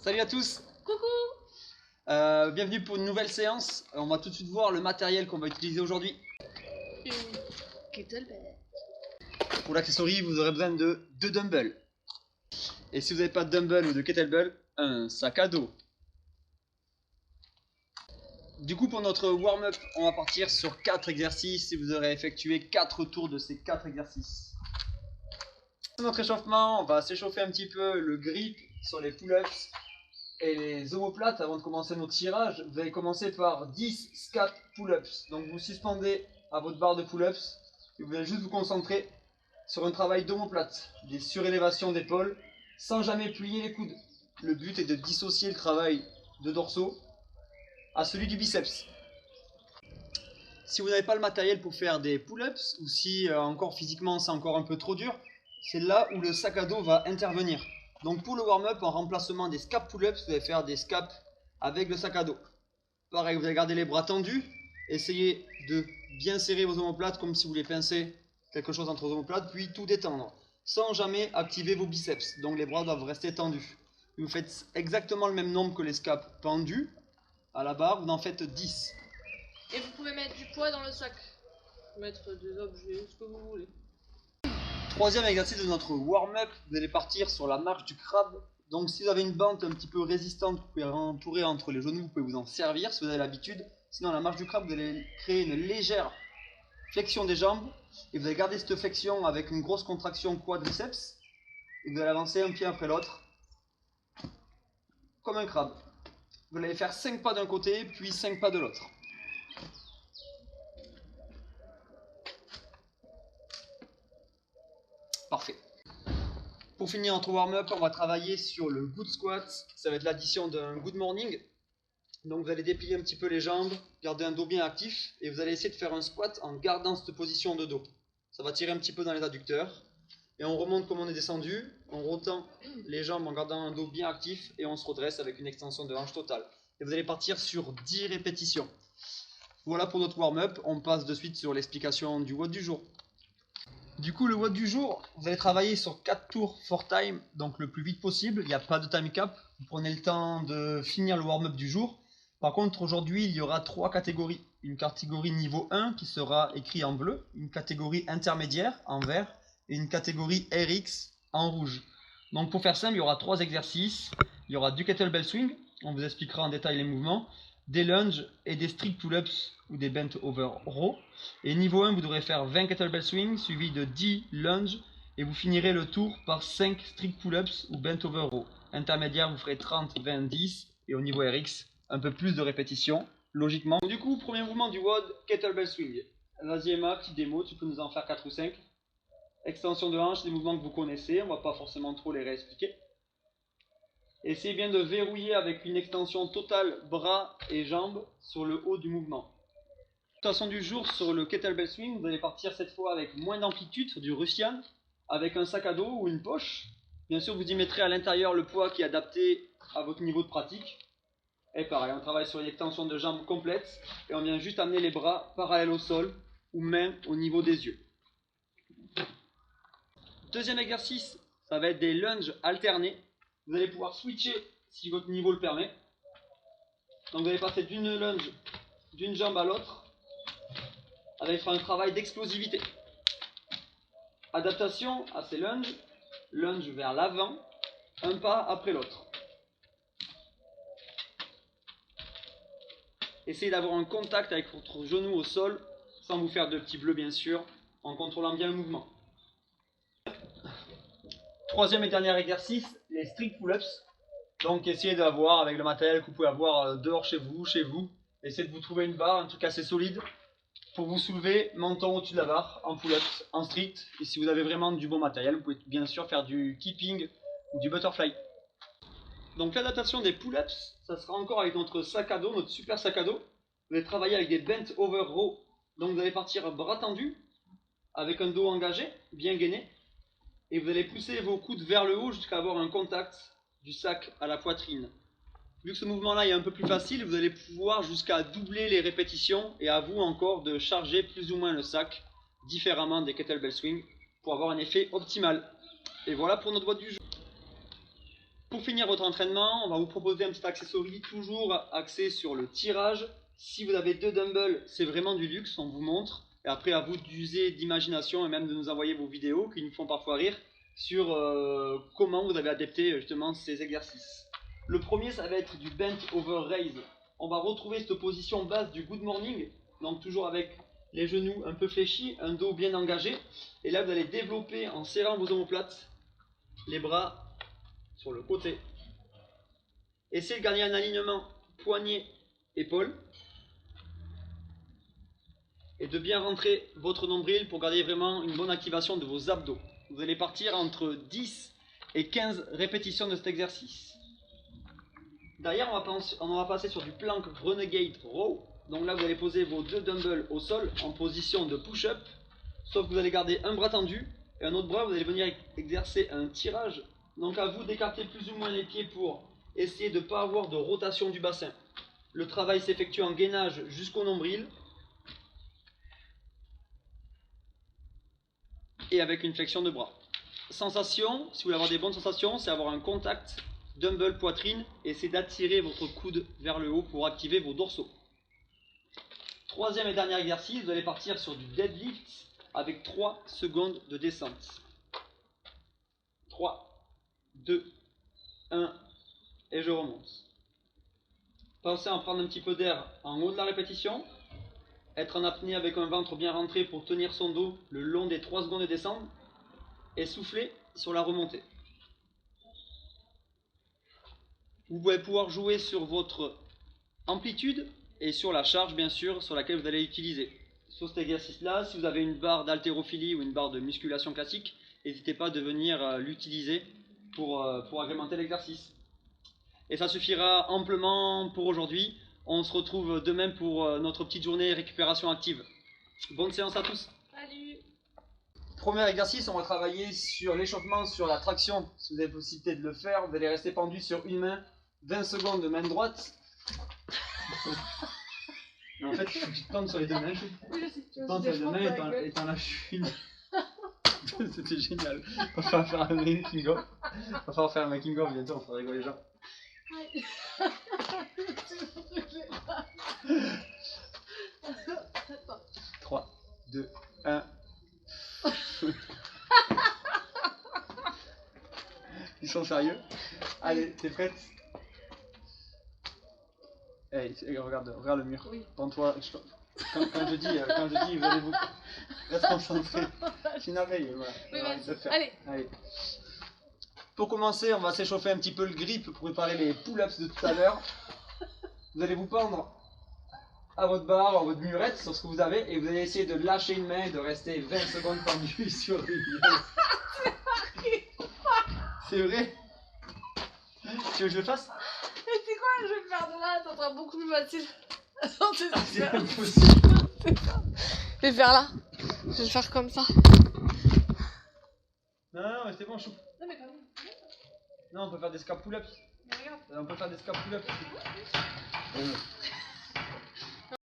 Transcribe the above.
Salut à tous. Coucou. Bienvenue pour une nouvelle séance. On va tout de suite voir le matériel qu'on va utiliser aujourd'hui. Une kettlebell. Pour l'accessoire, vous aurez besoin de 2 dumbbells. Et si vous n'avez pas de dumbbell ou de kettlebell, un sac à dos. Du coup, pour notre warm-up, on va partir sur 4 exercices et vous aurez effectué 4 tours de ces 4 exercices. Pour notre échauffement, on va s'échauffer un petit peu le grip sur les pull-ups et les omoplates avant de commencer notre tirage. Vous allez commencer par 10 scap pull-ups. Donc vous suspendez à votre barre de pull-ups et vous allez juste vous concentrer sur un travail d'omoplate, des surélévations d'épaule sans jamais plier les coudes. Le but est de dissocier le travail de dorsaux à celui du biceps. Si vous n'avez pas le matériel pour faire des pull-ups ou si encore physiquement c'est encore un peu trop dur, c'est là où le sac à dos va intervenir. Donc pour le warm-up, en remplacement des scap pull-ups, vous allez faire des scaps avec le sac à dos. Pareil, vous allez garder les bras tendus, essayez de bien serrer vos omoplates comme si vous voulez pincer quelque chose entre vos omoplates, puis tout détendre, sans jamais activer vos biceps. Donc les bras doivent rester tendus. Vous faites exactement le même nombre que les scaps pendus à la barre, vous en faites 10. Et vous pouvez mettre du poids dans le sac. Mettre des objets, ce que vous voulez. Troisième exercice de notre warm-up, vous allez partir sur la marche du crabe. Donc si vous avez une bande un petit peu résistante, vous pouvez entourer entre les genoux, vous pouvez vous en servir si vous avez l'habitude. Sinon, la marche du crabe, vous allez créer une légère flexion des jambes et vous allez garder cette flexion avec une grosse contraction quadriceps et vous allez avancer un pied après l'autre comme un crabe. Vous allez faire 5 pas d'un côté puis 5 pas de l'autre. Parfait. Pour finir notre warm-up, on va travailler sur le good squat. Ça va être l'addition d'un good morning. Donc vous allez déplier un petit peu les jambes, garder un dos bien actif et vous allez essayer de faire un squat en gardant cette position de dos. Ça va tirer un petit peu dans les adducteurs. Et on remonte comme on est descendu, on retend les jambes en gardant un dos bien actif et on se redresse avec une extension de hanche totale. Et vous allez partir sur 10 répétitions. Voilà pour notre warm-up, on passe de suite sur l'explication du WOD du jour. Du coup, le WOD du jour, vous allez travailler sur 4 tours for time, donc le plus vite possible, il n'y a pas de time cap. Vous prenez le temps de finir le warm-up du jour. Par contre, aujourd'hui, il y aura 3 catégories. Une catégorie niveau 1 qui sera écrit en bleu, une catégorie intermédiaire en vert et une catégorie RX en rouge. Donc pour faire simple, il y aura 3 exercices. Il y aura du kettlebell swing, on vous expliquera en détail les mouvements, des lunges et des strict pull-ups ou des bent over row. Et niveau 1, vous devrez faire 20 kettlebell swing suivi de 10 lunges et vous finirez le tour par 5 strict pull-ups ou bent over row. Intermédiaire, vous ferez 30, 20, 10 et au niveau RX, un peu plus de répétitions, logiquement. Du coup, premier mouvement du WOD, kettlebell swing. Vas-y Emma, petite démo, tu peux nous en faire 4 ou 5. Extension de hanche, des mouvements que vous connaissez, on ne va pas forcément trop les réexpliquer. Essayez bien de verrouiller avec une extension totale bras et jambes sur le haut du mouvement. Situation du jour sur le kettlebell swing, vous allez partir cette fois avec moins d'amplitude sur du Russian, avec un sac à dos ou une poche. Bien sûr, vous y mettrez à l'intérieur le poids qui est adapté à votre niveau de pratique. Et pareil, on travaille sur une extension de jambes complète et on vient juste amener les bras parallèles au sol ou mains au niveau des yeux. Deuxième exercice, ça va être des lunges alternés. Vous allez pouvoir switcher si votre niveau le permet. Donc vous allez passer d'une lunge d'une jambe à l'autre avec un travail d'explosivité. Adaptation à ces lunges, lunge vers l'avant, un pas après l'autre. Essayez d'avoir un contact avec votre genou au sol, sans vous faire de petits bleus bien sûr, en contrôlant bien le mouvement. Troisième et dernier exercice, les strict pull-ups. Donc essayez d'avoir avec le matériel que vous pouvez avoir dehors chez vous. Essayez de vous trouver une barre, un truc assez solide pour vous soulever menton au-dessus de la barre en pull-ups, en strict. Et si vous avez vraiment du bon matériel, vous pouvez bien sûr faire du keeping ou du butterfly. Donc l'adaptation des pull-ups, ça sera encore avec notre sac à dos, notre super sac à dos. Vous allez travailler avec des bent over row. Donc vous allez partir bras tendus, avec un dos engagé, bien gainé. Et vous allez pousser vos coudes vers le haut jusqu'à avoir un contact du sac à la poitrine. Vu que ce mouvement-là est un peu plus facile, vous allez pouvoir jusqu'à doubler les répétitions et à vous encore de charger plus ou moins le sac différemment des kettlebell swing pour avoir un effet optimal. Et voilà pour notre WOD du jour. Pour finir votre entraînement, on va vous proposer un petit accessoire toujours axé sur le tirage. Si vous avez 2 dumbbells, c'est vraiment du luxe, on vous montre. Et après, à vous d'user d'imagination et même de nous envoyer vos vidéos qui nous font parfois rire sur comment vous avez adapté justement ces exercices. Le premier, ça va être du bent over raise. On va retrouver cette position basse du good morning, donc toujours avec les genoux un peu fléchis, un dos bien engagé. Et là, vous allez développer en serrant vos omoplates, les bras sur le côté. Essayez de garder un alignement poignet-épaule. Et de bien rentrer votre nombril pour garder vraiment une bonne activation de vos abdos. Vous allez partir entre 10 et 15 répétitions de cet exercice. Derrière, on va passer sur du plank renegade row. Donc là, vous allez poser vos 2 dumbbells au sol en position de push-up. Sauf que vous allez garder un bras tendu et un autre bras, vous allez venir exercer un tirage. Donc à vous d'écarter plus ou moins les pieds pour essayer de ne pas avoir de rotation du bassin. Le travail s'effectue en gainage jusqu'au nombril. Et avec une flexion de bras. Sensation, si vous voulez avoir des bonnes sensations, c'est avoir un contact dumbbell poitrine et c'est d'attirer votre coude vers le haut pour activer vos dorsaux. Troisième et dernier exercice, vous allez partir sur du deadlift avec 3 secondes de descente. 3, 2, 1 et je remonte. Pensez à en prendre un petit peu d'air en haut de la répétition. Être en apnée avec un ventre bien rentré pour tenir son dos le long des 3 secondes de descente. Et souffler sur la remontée. Vous allez pouvoir jouer sur votre amplitude et sur la charge bien sûr sur laquelle vous allez utiliser. Sur cet exercice là, si vous avez une barre d'haltérophilie ou une barre de musculation classique, n'hésitez pas de venir l'utiliser pour agrémenter l'exercice. Et ça suffira amplement pour aujourd'hui. On se retrouve demain pour notre petite journée récupération active. Bonne séance à tous. Salut. Premier exercice, on va travailler sur l'échauffement, sur la traction. Si vous avez la possibilité de le faire, vous allez rester pendu sur une main, 20 secondes de main droite. Mais en fait, il faut que tu te tendes sur les 2 mains. Tu te tendes sur les 2 mains et t'en lâches une. C'était génial. On va faire un making of. On va falloir faire un making of bientôt, on fera rigoler les gens. 3, 2, 1. Ils sont sérieux? Allez, t'es prête? Hey, regarde le mur. Oui. Devant-toi. Quand je dis, vous allez vous reste concentré. C'est une merveille, voilà. Oui, Alors, allez. Pour commencer, on va s'échauffer un petit peu le grip pour préparer les pull-ups de tout à l'heure. Vous allez vous pendre à votre barre, à votre murette, sur ce que vous avez, et vous allez essayer de lâcher une main et de rester 20 secondes tendu sur une main. C'est vrai? Tu veux que je le fasse? Mais c'est quoi? Je vais le faire de là, ça sera beaucoup plus facile. Attends, C'est impossible. Je vais le faire là. Je vais le faire comme ça. Non, mais c'est bon, chou. Non, mais quand même. Non, on peut faire des scap pull-ups. Mais regarde. On peut faire des scap pull-ups.